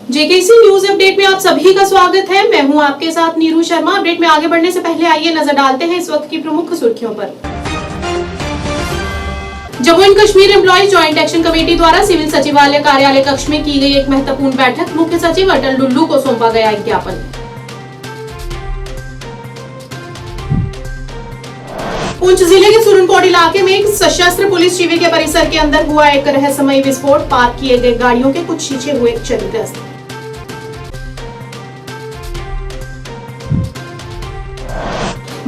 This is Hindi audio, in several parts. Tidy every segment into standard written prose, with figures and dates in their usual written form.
जेकेसी न्यूज अपडेट में आप सभी का स्वागत है। मैं हूं आपके साथ नीरू शर्मा। अपडेट में आगे बढ़ने से पहले आइए नजर डालते हैं इस वक्त की प्रमुख सुर्खियों पर। Jammu and Kashmir employees joint action committee द्वारा सिविल सचिवालय कार्यालय कक्ष में की गई एक महत्वपूर्ण बैठक। मुख्य सचिव अटल डुल्लू को सौंपा गया एक ज्ञापन। पुंछ जिले के सुरनकोट इलाके में एक सशस्त्र पुलिस शिविर के परिसर के अंदर हुआ एक रहस्यमयी विस्फोट। पार्क किए गए गाड़ियों के कुछ शीशे हुए क्षतिग्रस्त।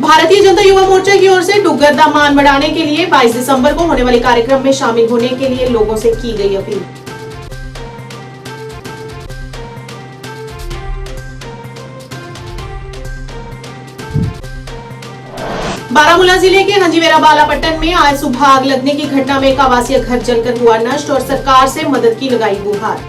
भारतीय जनता युवा मोर्चा की ओर से डुग्गर मान बढ़ाने के लिए 22 दिसंबर को होने वाले कार्यक्रम में शामिल होने के लिए लोगों से की गई अपील। बारामूला जिले के हंजीवेरा बालापट्टन में आज सुबह आग लगने की घटना में एक आवासीय घर जलकर हुआ नष्ट और सरकार से मदद की लगाई गुहार।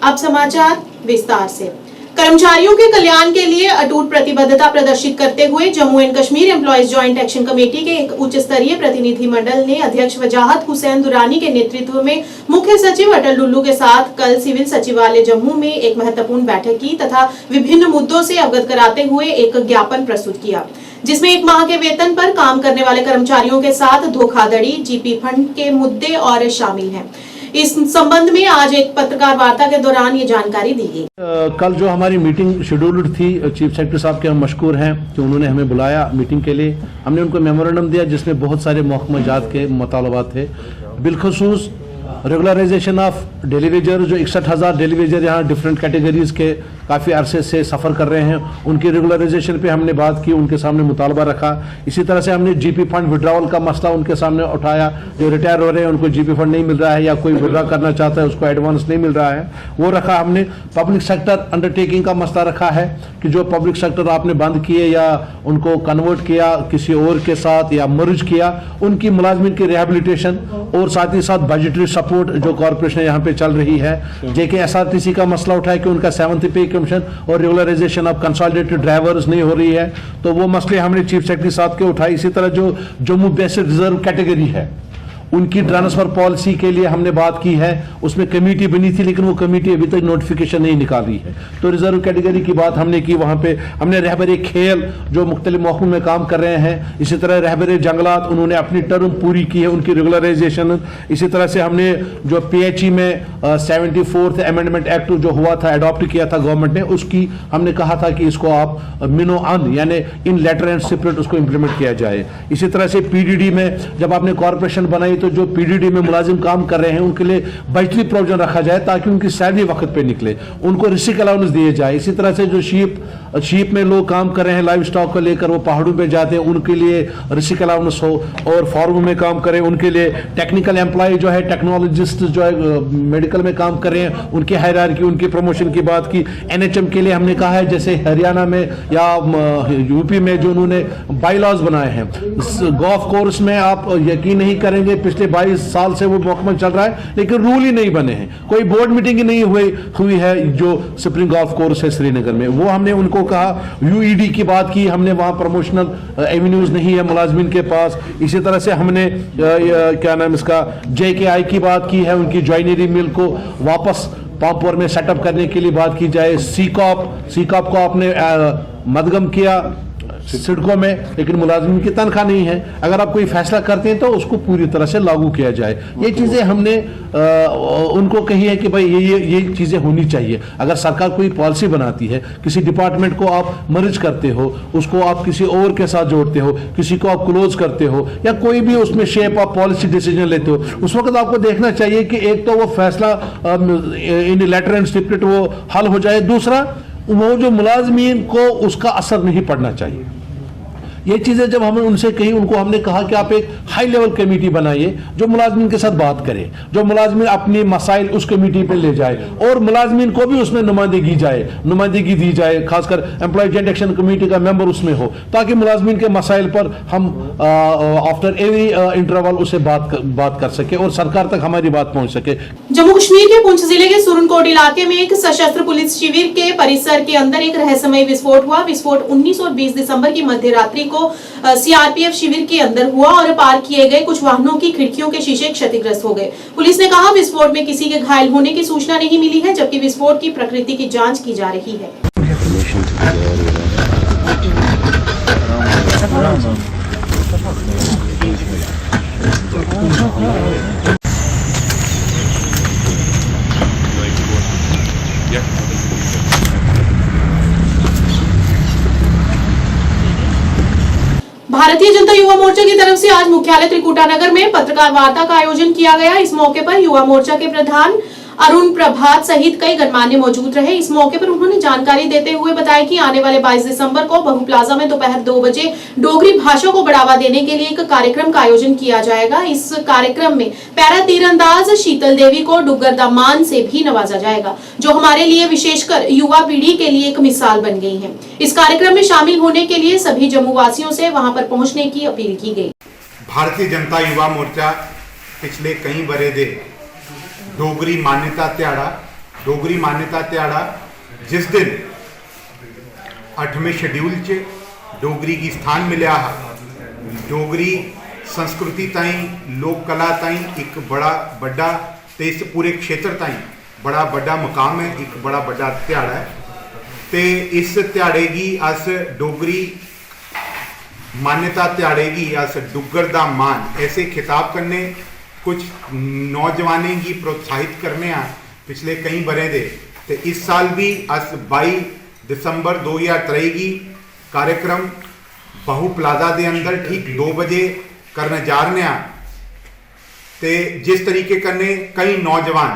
अब समाचार विस्तार से। कर्मचारियों के कल्याण के लिए अटूट प्रतिबद्धता प्रदर्शित करते हुए Jammu and Kashmir employees joint action committee के एक उच्च स्तरीय प्रतिनिधिमंडल ने अध्यक्ष वजाहत हुसैन दुरानी के नेतृत्व में मुख्य सचिव अटल डुल्लू के साथ कल सिविल सचिवालय जम्मू में एक महत्वपूर्ण बैठक की तथा विभिन्न मुद्दों से अवगत कराते हुए एक ज्ञापन प्रस्तुत किया, जिसमें 1 माह के वेतन पर काम करने वाले कर्मचारियों के साथ धोखाधड़ी, जीपी फंड के मुद्दे और शामिल हैं। इस संबंध में आज एक पत्रकार वार्ता के दौरान ये जानकारी दी गई। कल जो हमारी मीटिंग शेड्यूल्ड थी, चीफ सेक्रेटरी साहब के हम मशकूर हैं कि उन्होंने हमें बुलाया मीटिंग के लिए। हमने उनको मेमोरेंडम दिया जिसमें बहुत सारे महकमा जात के मुतालबात थे, बिलखसूस रेगुलराइजेशन ऑफ डेली वेजर। जो 61,000 डेली वेजर यहाँ डिफरेंट कैटेगरीज के काफ़ी अरसे से सफ़र कर रहे हैं, उनकी रेगुलराइजेशन पे हमने बात की, उनके सामने मुतालबा रखा। इसी तरह से हमने जीपी फंड विड्रॉवल का मसला उनके सामने उठाया। जो रिटायर हो रहे हैं उनको जीपी फंड नहीं मिल रहा है या कोई विड्रॉ करना चाहता है उसको एडवांस नहीं मिल रहा है, वो रखा हमने। पब्लिक सेक्टर अंडरटेकिंग का मसला रखा है कि जो पब्लिक सेक्टर आपने बंद किए या उनको कन्वर्ट किया किसी और के साथ या मर्ज किया, उनकी मुलाजमिन की रिहेबिलिटेशन और साथ ही साथ बजटरी सपोर्ट जो कॉर्पोरेशन यहाँ पे चल रही है। JKSRTC का मसला उठाया कि उनका 7th पे कमीशन और रेगुलराइजेशन ऑफ कंसोलिडेटेड ड्राइवर्स नहीं हो रही है, तो वो मसले हमने चीफ सेक्रेटरी साहब के उठाए। इसी तरह जो जम्मू बेसिक रिजर्व कैटेगरी है उनकी ट्रांसफर पॉलिसी के लिए हमने बात की है। उसमें कमेटी बनी थी लेकिन वो कमेटी अभी तक नोटिफिकेशन नहीं निकाली है, तो रिजर्व कैटेगरी की बात हमने की। वहाँ पे हमने रहबरे खेल जो मुख्तलिफ महकमों में काम कर रहे हैं, इसी तरह रहबरे जंगलात उन्होंने अपनी टर्म पूरी की है, उनकी रेगुलराइजेशन। इसी तरह से हमने जो PHE में 74th अमेंडमेंट एक्ट जो हुआ था अडॉप्ट किया था गवर्नमेंट ने, उसकी हमने कहा था कि इसको आप मिनो अन यानी इन लेटर एंड स्पिरिट उसको इम्प्लीमेंट किया जाए। इसी तरह से PDD में जब आपने कॉर्पोरेशन बनाई तो जो PDD में मुलाजिम काम कर रहे हैं उनके लिए बजटरी प्रोविजन रखा जाए ताकि उनकी सैलरी वक्त पे निकले, उनको रिस्क अलाउंस दिए जाए। इसी तरह से जो शीप में लोग काम कर रहे हैं लाइव स्टॉक को लेकर, वो पहाड़ों पे जाते हैं, उनके लिए रिस्क अलाउंस हो। और फार्म में काम करें उनके लिए टेक्निकल एम्प्लॉय जो है, टेक्नोलॉजिस्ट जो है मेडिकल में काम कर रहे हैं, उनकी हायरार्की उनकी प्रमोशन की बात की। NHM के लिए हमने कहा है जैसे हरियाणा में या UP में जो उन्होंने बाईलॉज बनाए हैं। गोल्फ कोर्स में आप यकीन नहीं करेंगे पिछले 22 साल से वो महकमा चल रहा है लेकिन रूल ही नहीं बने हैं, कोई बोर्ड मीटिंग ही नहीं हुई है। जो स्प्रिंग गोल्फ कोर्स है श्रीनगर में, वो हमने उनको कहा। UED की बात की हमने, वहां प्रमोशनल एवेन्यूज नहीं है मुलाजमिन के पास। इसी तरह से हमने क्या नाम इसका JKI की बात की है, उनकी ज्वाइनरी मिल को वापस पापुर में सेटअप करने के लिए बात की जाए। सीकॉप को आपने मदगम किया सिडको में, लेकिन मुलाजिम की तनख्वाह नहीं है। अगर आप कोई फैसला करते हैं तो उसको पूरी तरह से लागू किया जाए। ये चीज़ें हमने उनको कही है कि भाई ये चीज़ें होनी चाहिए। अगर सरकार कोई पॉलिसी बनाती है, किसी डिपार्टमेंट को आप मर्ज करते हो, उसको आप किसी और के साथ जोड़ते हो, किसी को आप क्लोज करते हो या कोई भी उसमें शेप ऑफ पॉलिसी डिसीजन लेते हो, उस वक्त आपको देखना चाहिए कि एक तो वो फैसला इन लेटर एंड स्पिरिट वो हल हो जाए, दूसरा वो जो मुलाजमीन को उसका असर नहीं पड़ना चाहिए। ये चीज़ें जब हमने उनसे कही, उनको हमने कहा कि आप एक हाई लेवल कमेटी बनाइए जो मुलाजमीन के साथ बात करे, जो मुलाजमीन अपनी मसाइल उस कमेटी पे ले जाए और मुलाजमीन को भी उसमें नुमाइंदगी दी जाए, खासकर एम्प्लॉय ज्वाइंट एक्शन कमेटी का मेंबर उसमें हो, ताकि मुलाजमीन के मसाइल पर हम आफ्टर एवरी इंटरवल उसे बात कर सके और सरकार तक हमारी बात पहुंच सके। जम्मू कश्मीर के पुंछ जिले के सुरनकोट इलाके में एक सशस्त्र पुलिस शिविर के परिसर के अंदर एक रहस्यमय विस्फोट हुआ। विस्फोट 19 और 20 दिसंबर की मध्य रात्रि को सीआरपीएफ शिविर के अंदर हुआ और पार किए गए कुछ वाहनों की खिड़कियों के शीशे क्षतिग्रस्त हो गए। पुलिस ने कहा विस्फोट में किसी के घायल होने की सूचना नहीं मिली है, जबकि विस्फोट की प्रकृति की जांच की जा रही है। भारतीय जनता युवा मोर्चा की तरफ से आज मुख्यालय त्रिकुटानगर में पत्रकार वार्ता का आयोजन किया गया। इस मौके पर युवा मोर्चा के प्रधान अरुण प्रभात सहित कई गणमान्य मौजूद रहे। इस मौके पर उन्होंने जानकारी देते हुए बताया कि आने वाले 22 दिसंबर को बहु प्लाजा में दोपहर 2 बजे डोगरी भाषा को बढ़ावा देने के लिए एक कार्यक्रम का आयोजन किया जाएगा। इस कार्यक्रम में पैरा तीरंदाज शीतल देवी को डुग्गर दा मान से भी नवाजा जाएगा, जो हमारे लिए विशेषकर युवा पीढ़ी के लिए एक मिसाल बन गई है। इस कार्यक्रम में शामिल होने के लिए सभी जम्मू वासियों से वहां पर पहुंचने की अपील की गई। भारतीय जनता युवा मोर्चा पिछले कई बरे दे डोगरी मान्यता ध्याड़ा जिस दिन 8वें शेड्यूल च डोगरी की स्थान मिलया है, डोगरी संस्कृति ताई लोक कला ताई एक बड़ा बड़ा ते इस पूरे क्षेत्र ताई बड़ा बड़ा मुकाम है, एक बड़ा बड़ा ध्याड़ा है। ते इस ध्याड़े की अस डोगरी मान्यता ध्याड़े की अस डुग्गर दा मान ऐसे खिताब करने कुछ नौजवानों की प्रोत्साहित करने पिछले कई बरे दे। ते इस साल भी अस 22 दिसंबर 2023 की कार्यक्रम बहु प्लाजा के अंदर ठीक 2 बजे करने जा रहे हैं। ते जिस तरीके करने कई नौजवान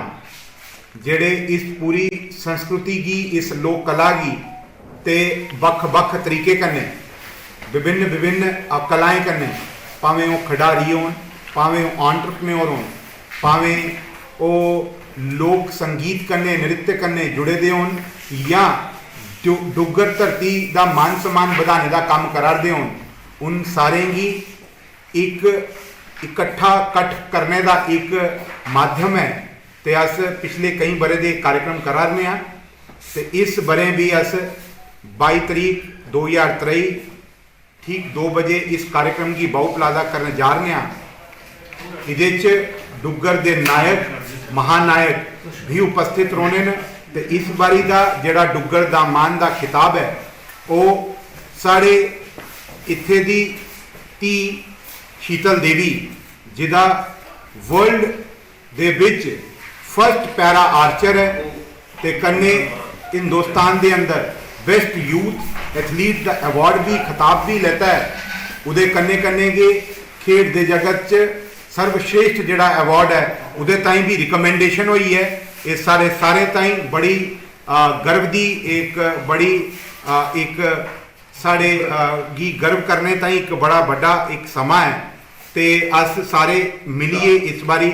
जेड़े इस पूरी संस्कृति की इस लोक कला की ते बख तरीके करने विभिन्न कलाएं करने, भावें वो खिडारी होन, भावें वो एंटरप्रेन्योर होन, भावें वो लोक संगीत करने नृत्य करने जुड़े दे होन, या डुग्गर धरती का मान सम्मान बढ़ाने का काम करार दे होन, उन सारे की एक इकट्ठा कट करने का एक माध्यम है। ते अस पिछले कई बरे दे कार्यक्रम करा रहे हैं। ते इस बरे भी अस 22 तारीख 2023 ठीक 2 बजे इस कार्यक्रम की बहु प्लाजा करने जा रहे हैं। इहदे च डुग्गर दे नायक महानायक भी उपस्थित रोने ने। ते इस बारी का जिहड़ा डुग्गर दा मान का खिताब है वो साढ़े इत्थे दी धी शीतल देवी जिदा world they which first para Archer है, ते कन्ने हिंदुस्तान दे अंदर बेस्ट यूथ एथलीट का अवार्ड भी खिताब भी लेता है। उदे कन्ने कन्ने के खेड दे जगत च सर्वश्रेष्ठ जिहड़ा अवार्ड है उदे ताई भी रिकमेंडेशन हुई है। ये सारे ताई बड़ी गर्व दी एक बड़ी एक साढ़े गी गर्व करने ताई एक बड़ा बड़ा एक समा है। ते अस सारे मिलिए इस बारी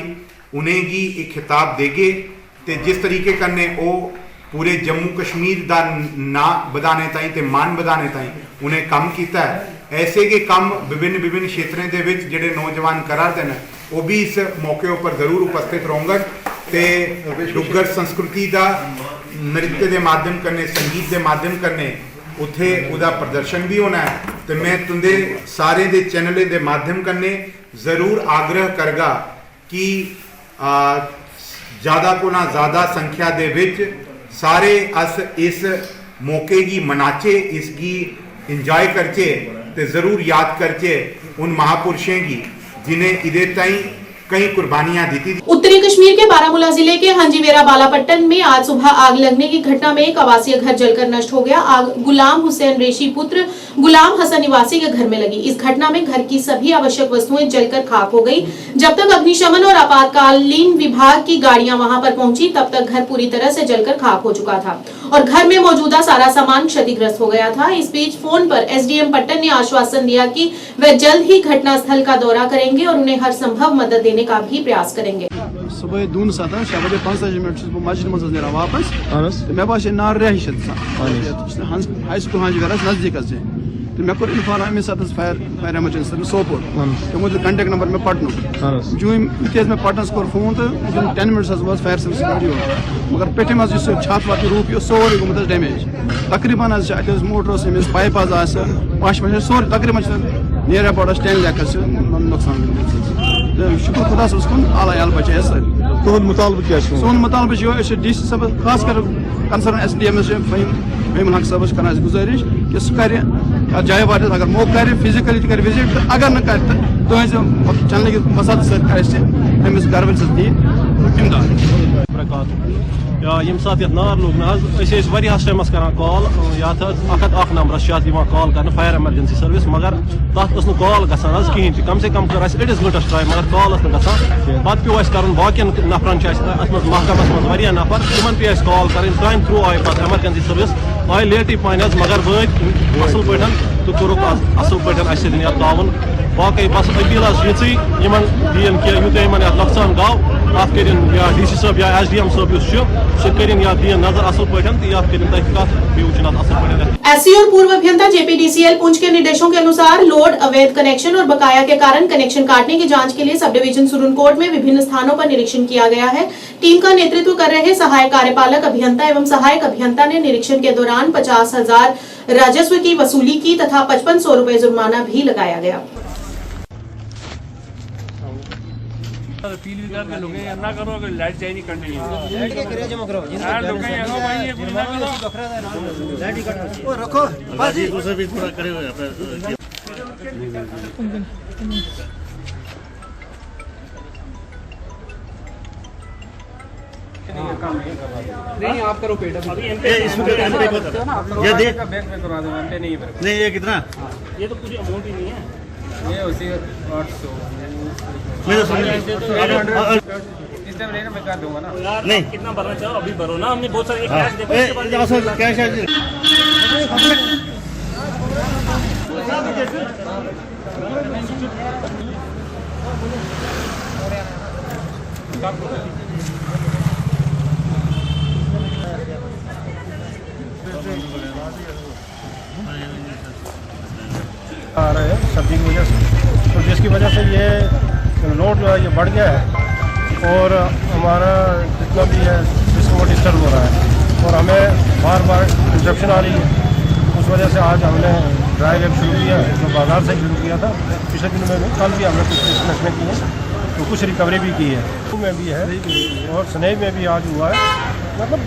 उन्हें गी एक खिताब देगे। ते जिस तरीके कन्ने वो पूरे जम्मू कश्मीर का ना बढ़ाने ताई ते मान बढ़ाने ताई उन्हें काम किया है, ऐसे के काम विभिन्न क्षेत्रों के विच जिहड़े नौजवान कराते हैं वो भी इस मौके पर जरूर उपस्थित रहेंगे। ते डुग्गर संस्कृति का नृत्य के माध्यम करने संगीत के माध्यम करने उत्थे उदा प्रदर्शन भी होना है। तो मैं तुंदे सारे दे चैनल के माध्यम करने जरूर आग्रह करगा कि ज़्यादा को ना ज़्यादा संख्या दे विच सारे अस इस मौके की मनाचे, इसकी इंजॉय करचे, ते जरूर याद करचे उन महापुरुषों की जिन्हें इधे ताई कई कुर्बानियां दी थी। उत्तरी कश्मीर के बारामूला जिले के हंजीवेरा बालापट्टन में आज सुबह आग लगने की घटना में एक आवासीय घर जलकर नष्ट हो गया। आग गुलाम हुसैन रेशी पुत्र गुलाम हसन निवासी के घर में लगी। इस घटना में घर की सभी आवश्यक वस्तुएं जलकर खाक हो गई। जब तक अग्निशमन और आपातकालीन विभाग की गाड़ियां वहां पर पहुंची तब तक घर पूरी तरह से जलकर खाक हो चुका था और घर में मौजूदा सारा सामान क्षतिग्रस्त हो गया था। इस बीच फोन पर एसडीएम पट्टन ने आश्वासन दिया कि वे जल्द ही घटनास्थल का दौरा करेंगे और उन्हें हर संभव मदद देने का भी प्रयास करेंगे। सुबह 2:45 मस्जिद मज नेरा वापस मे बस नार रह हाई स्कूल हंजवेरस नजदीक तो मे कोर इन्फॉर्म अमे साथ फायर एमरजेंसी सोपोर तमो दिल कंटेक्ट नंबर मे पटन जो मे पटनस कोर फोन तो 10 मिनट्स वाज फायर सर्विस गाड़ी मगर पेटे मज छत वत रूफ यह सोरे गुमत डैमेज तकरीबन मोटर पाइप पश सोरे तकरीबन नियर अबाउट 10 लाख नुकसान तो शुक्र खुदा कुन अल्लाह अल बचाए तुहद मुतालबा क्या सोन मुतालबा डी सी साहब खास कर कंसर्न SDM फहीम हक साहब कर गुजारिश कि सह कर जाए वाट अगर मौक कर फिजिकली कर विजिट तो अगर न कर तुज चलने की मसाद समिस घर वाल दी इमदाद यम सात नार लोग नारियास टाइमस कर कॉल ये 101 नंबरस कॉल कर फायर एमरजेंसी सर्विस मगर तथ कॉल ग कहें कम से कम कर अड़िस गंटस ट्राई मगर कॉल ग पे पे कर बाकी नफरन महकमस मज नफर तिमन पे कॉल कर थ्रू आए पे एमरजेंसी सर्विस आए लेटी पान मगर वात असल पे तो कोरुक असल पे ताउन बाकी बस अपील ये दीन कि यूत नुकसान गो अत कर DC साहब या SDM साहब सह कर दीन नजर असल पे तो ये कर तहकीकात असल पे। SC और पूर्व अभियंता JPDCL पुंछ के निर्देशों के अनुसार लोड, अवैध कनेक्शन और बकाया के कारण कनेक्शन काटने की जांच के लिए सब डिवीजन सुरनकोट में विभिन्न स्थानों पर निरीक्षण किया गया है। टीम का नेतृत्व कर रहे सहायक कार्यपालक अभियंता एवं सहायक अभियंता ने निरीक्षण के दौरान 50,000 राजस्व की वसूली की तथा 5500 रुपए जुर्माना भी लगाया गया। ना करो अगर लाइट चाहिए नहीं कंटिन्यू रखो उसे भी थोड़ा करे हुए नहीं आप करो पेट अभी ये दे बैंक में करवा दो एमपे नहीं नहीं ये कितना ये तो पूरी अमाउंट ही नहीं है ये उसी 800 मेरे सुन इस टाइम लेना मैं कर दूंगा ना नहीं कितना भरना चाहो अभी भरो ना हमने बहुत सारे कैश देखो उसके बाद कैश आ रहे हैं सर्दी की वजह से, तो जिसकी वजह से ये लोड जो है ये बढ़ गया है और हमारा जितना भी है सिस्टम वो डिस्टर्ब हो रहा है और हमें बार बार इंस्ट्रक्शन आ रही है। उस वजह से आज हमने ड्राइव एक शुरू किया है जो बाजार से शुरू किया था। पिछले दिनों में कल भी हमने कुछ डिस्कनेक्शन किए तो कुछ रिकवरी भी की है में भी है और स्नेह में भी आज हुआ है। मतलब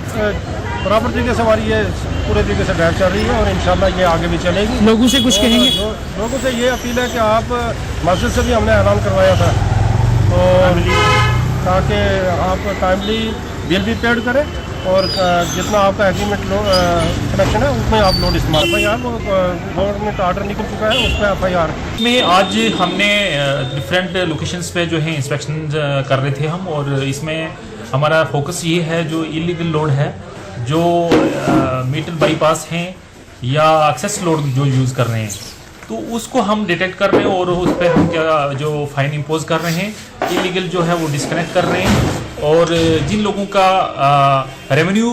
बराबर तरीके से हमारी ये पूरे तरीके से ड्राइव चल रही है और इंशाल्लाह ये आगे भी चलेगी। लोगों से कुछ कहेंगे? लोगों से ये अपील है कि आप मस्जिद से भी हमने ऐलान करवाया था तो ताकि आप टाइमली बिल भी पेड करें और जितना आपका एग्रीमेंट कनेक्शन है उसमें आप लोड इस्तेमाल FIR वो गवर्नमेंट ऑर्डर निकल चुका है उस पर FIR में आज हमने डिफरेंट लोकेशंस पे जो है इंस्पेक्शन कर रहे थे हम और इसमें हमारा फोकस ये है जो इलीगल लोड है जो मीटर बाईपास हैं या एक्सेस लोड जो यूज़ कर रहे हैं तो उसको हम डिटेक्ट कर रहे हैं और उस पर हम क्या जो फाइन इम्पोज कर रहे हैं। इलीगल जो है वो डिस्कनेक्ट कर रहे हैं और जिन लोगों का रेवेन्यू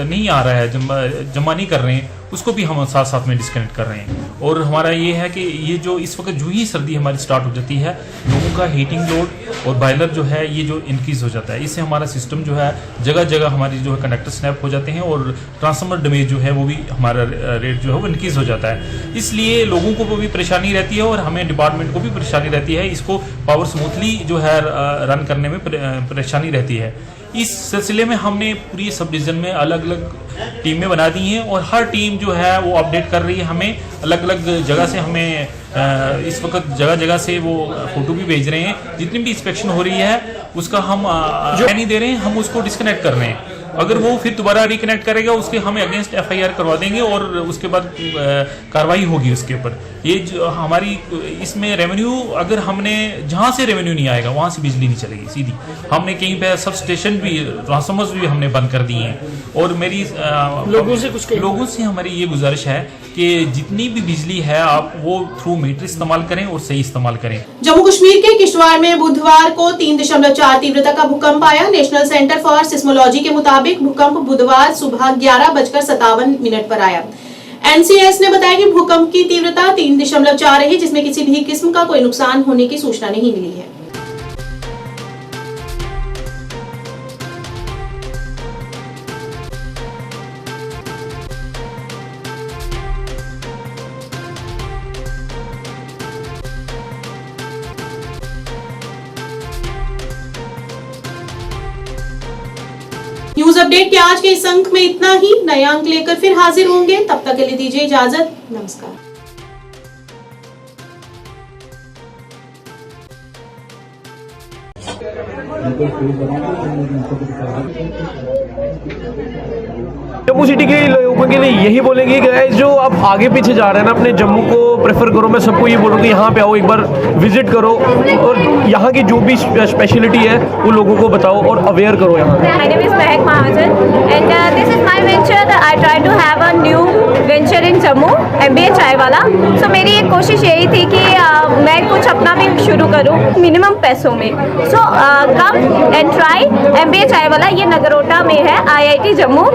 नहीं आ रहा है जमा नहीं कर रहे हैं उसको भी हम साथ साथ में डिस्कनेक्ट कर रहे हैं। और हमारा ये है कि ये जो इस वक्त जो ही सर्दी हमारी स्टार्ट हो जाती है लोगों का हीटिंग लोड और बॉयलर जो है ये जो इंक्रीज़ हो जाता है इससे हमारा सिस्टम जो है जगह जगह हमारी जो है कनेक्टर स्नैप हो जाते हैं और ट्रांसफार्मर डैमेज जो है वो भी हमारा रेट जो है वो इंक्रीज़ हो जाता है। इसलिए लोगों को भी परेशानी रहती है और हमें डिपार्टमेंट को भी परेशानी रहती है। इसको पावर स्मूथली जो है रन करने में परेशानी रहती है। इस सिलसिले में हमने पूरी सब डिवीज़न में अलग अलग टीमें बना दी हैं और हर टीम जो है वो अपडेट कर रही है हमें अलग अलग जगह से। हमें इस वक्त जगह जगह से वो फोटो भी भेज रहे हैं जितनी भी इंस्पेक्शन हो रही है उसका हम नहीं दे रहे हैं, हम उसको डिस्कनेक्ट कर रहे हैं। अगर वो फिर दोबारा रिकनेक्ट करेगा उसके हमें अगेंस्ट FIR करवा देंगे और उसके बाद कार्रवाई होगी उसके ऊपर। ये जो हमारी इसमें रेवेन्यू अगर हमने जहाँ से रेवेन्यू नहीं आएगा वहाँ से बिजली नहीं चलेगी सीधी। हमने कहीं पे सब स्टेशन भी ट्रांसफार्मर्स भी हमने बंद कर दिए हैं और मेरी लोगों से हमारी ये गुजारिश है कि जितनी भी बिजली है आप वो थ्रू मीटर इस्तेमाल करें और सही इस्तेमाल करें। जम्मू कश्मीर के किश्तवाड़ में बुधवार को 3.4 तीव्रता का भूकंप आया। नेशनल सेंटर फॉर सिस्मोलॉजी के मुताबिक भूकंप बुधवार सुबह 11:57 पर आया। एनसीएस ने बताया कि भूकंप की तीव्रता 3.4 रही, जिसमें किसी भी किस्म का कोई नुकसान होने की सूचना नहीं मिली है। न्यूज अपडेट के आज के इस अंक में इतना ही। नए अंक लेकर फिर हाजिर होंगे, तब तक के लिए दीजिए इजाजत। नमस्कार। जम्मू सिटी के लोगों के लिए यही बोलेंगे कि गाइस जो आप आगे पीछे जा रहे हैं ना, अपने जम्मू को प्रेफर करो। मैं सबको ये बोलूँगी यहाँ पे आओ, एक बार विजिट करो और यहाँ की जो भी स्पेशलिटी है वो लोगों को बताओ और अवेयर करो यहाँ। My name is Mehak Mahajan and this is my venture that I try to have a new venture in Jammu, MBA चाय वाला। So मेरी एक कोशिश यही थी कि मैं कुछ अपना भी शुरू करूँ मिनिमम पैसों में। So come and try MBA चाय वाला। ये नगरोटा में है, IIT जम्मू।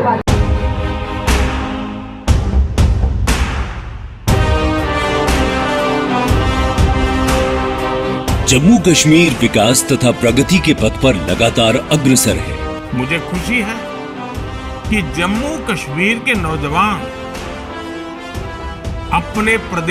जम्मू कश्मीर विकास तथा प्रगति के पथ पर लगातार अग्रसर है। मुझे खुशी है कि जम्मू कश्मीर के नौजवान अपने प्रदेश